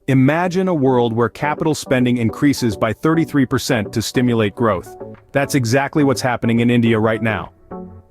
Imagine a world where capital spending increases by 33% to stimulate growth. That's exactly what's happening in India right now.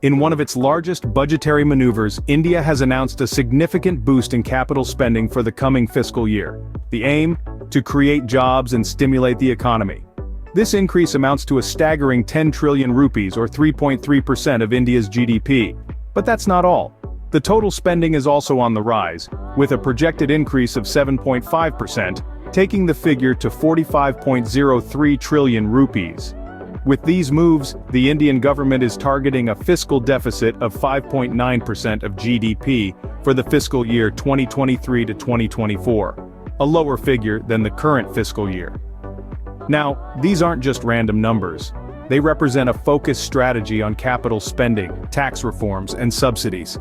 In one of its largest budgetary maneuvers, India has announced a significant boost in capital spending for the coming fiscal year. The aim? To create jobs and stimulate the economy. This increase amounts to a staggering 10 trillion rupees or 3.3% of India's GDP. But that's not all. The total spending is also on the rise, with a projected increase of 7.5%, taking the figure to 45.03 trillion rupees. With these moves, the Indian government is targeting a fiscal deficit of 5.9% of GDP for the fiscal year 2023 to 2024, a lower figure than the current fiscal year. Now, these aren't just random numbers. They represent a focused strategy on capital spending, tax reforms, and subsidies.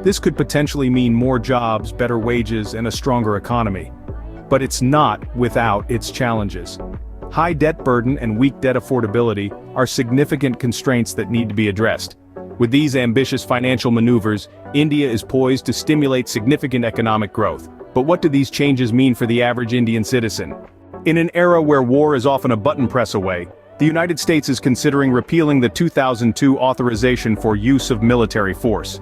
This could potentially mean more jobs, better wages, and a stronger economy. But it's not without its challenges. High debt burden and weak debt affordability are significant constraints that need to be addressed. With these ambitious financial maneuvers, India is poised to stimulate significant economic growth. But what do these changes mean for the average Indian citizen? In an era where war is often a button press away, the United States is considering repealing the 2002 authorization for use of military force.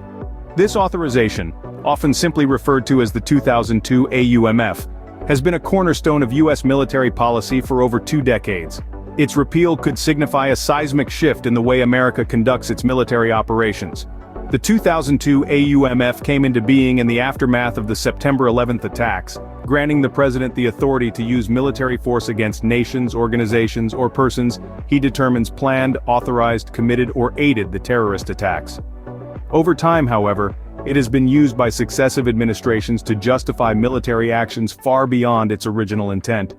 This authorization, often simply referred to as the 2002 AUMF, has been a cornerstone of U.S. military policy for over 2 decades. Its repeal could signify a seismic shift in the way America conducts its military operations. The 2002 AUMF came into being in the aftermath of the September 11th attacks, granting the president the authority to use military force against nations, organizations, or persons he determines planned, authorized, committed, or aided the terrorist attacks. Over time, however, it has been used by successive administrations to justify military actions far beyond its original intent.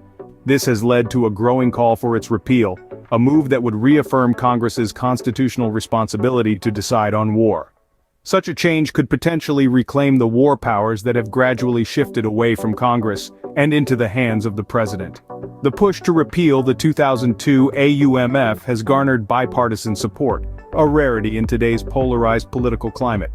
This has led to a growing call for its repeal, a move that would reaffirm Congress's constitutional responsibility to decide on war. Such a change could potentially reclaim the war powers that have gradually shifted away from Congress and into the hands of the president. The push to repeal the 2002 AUMF has garnered bipartisan support, a rarity in today's polarized political climate.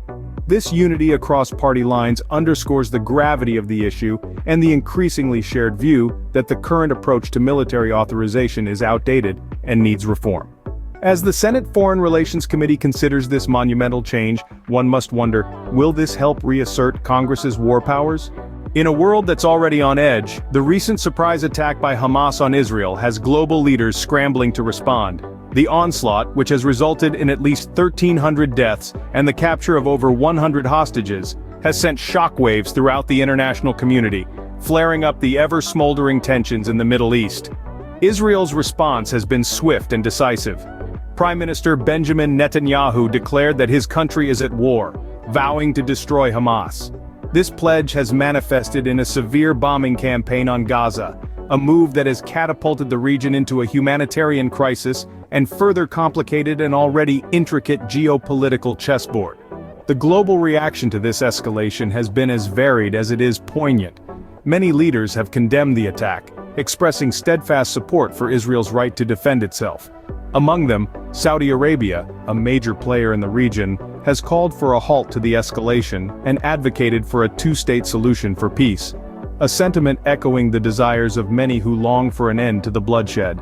This unity across party lines underscores the gravity of the issue and the increasingly shared view that the current approach to military authorization is outdated and needs reform. As the Senate Foreign Relations Committee considers this monumental change, one must wonder, will this help reassert Congress's war powers? In a world that's already on edge, the recent surprise attack by Hamas on Israel has global leaders scrambling to respond. The onslaught, which has resulted in at least 1,300 deaths and the capture of over 100 hostages, has sent shockwaves throughout the international community, flaring up the ever-smoldering tensions in the Middle East. Israel's response has been swift and decisive. Prime Minister Benjamin Netanyahu declared that his country is at war, vowing to destroy Hamas. This pledge has manifested in a severe bombing campaign on Gaza, a move that has catapulted the region into a humanitarian crisis and further complicated an already intricate geopolitical chessboard. The global reaction to this escalation has been as varied as it is poignant. Many leaders have condemned the attack, expressing steadfast support for Israel's right to defend itself. Among them, Saudi Arabia, a major player in the region, has called for a halt to the escalation and advocated for a two-state solution for peace, a sentiment echoing the desires of many who long for an end to the bloodshed.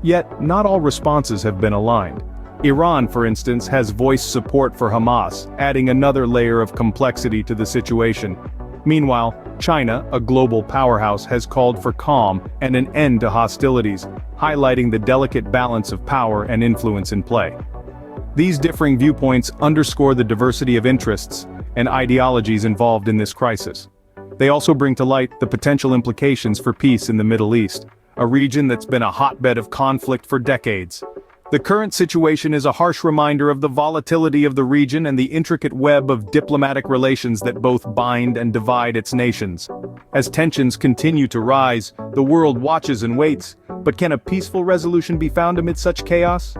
Yet, not all responses have been aligned. Iran, for instance, has voiced support for Hamas, adding another layer of complexity to the situation. Meanwhile, China, a global powerhouse, has called for calm and an end to hostilities, highlighting the delicate balance of power and influence in play. These differing viewpoints underscore the diversity of interests and ideologies involved in this crisis. They also bring to light the potential implications for peace in the Middle East, a region that's been a hotbed of conflict for decades. The current situation is a harsh reminder of the volatility of the region and the intricate web of diplomatic relations that both bind and divide its nations. As tensions continue to rise, the world watches and waits, but can a peaceful resolution be found amid such chaos?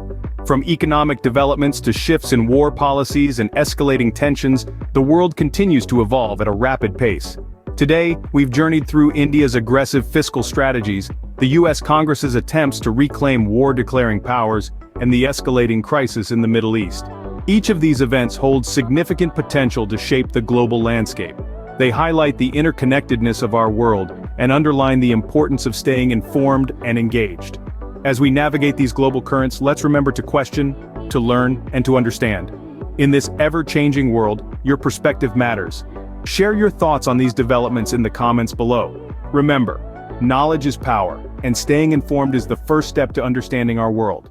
From economic developments to shifts in war policies and escalating tensions, the world continues to evolve at a rapid pace. Today, we've journeyed through India's aggressive fiscal strategies, the U.S. Congress's attempts to reclaim war-declaring powers, and the escalating crisis in the Middle East. Each of these events holds significant potential to shape the global landscape. They highlight the interconnectedness of our world and underline the importance of staying informed and engaged. As we navigate these global currents, let's remember to question, to learn, and to understand. In this ever-changing world, your perspective matters. Share your thoughts on these developments in the comments below. Remember, knowledge is power, and staying informed is the first step to understanding our world.